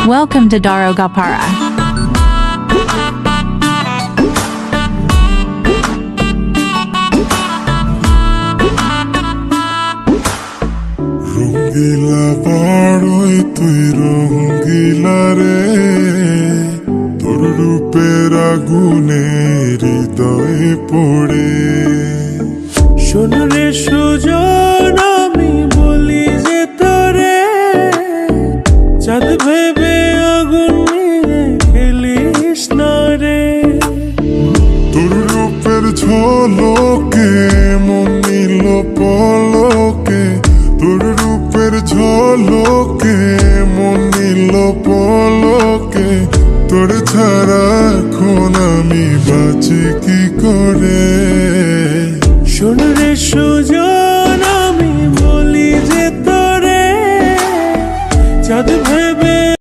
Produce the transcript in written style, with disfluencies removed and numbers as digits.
Welcome to Daro Gapara. রঙ্গিলা বড়ই তুই রঙ্গিলা রে, তোর রূপের আগুনে হৃদয়ে পড়ে। শোন রে সুজন, আমি বলি যে তোরে, চাঁদ ভেবে আগুন নিয়ে খেলিস না রে। তোর রূপের ঝলকে মন নিল পলকে, তোর রূপের ঝলকে মন নিল পলকে। তোর ছাড়া এখন আমি বাঁচি কি করে। শোন রে সুজন, আমি বলি যে তোরে, চাঁদ ভেবে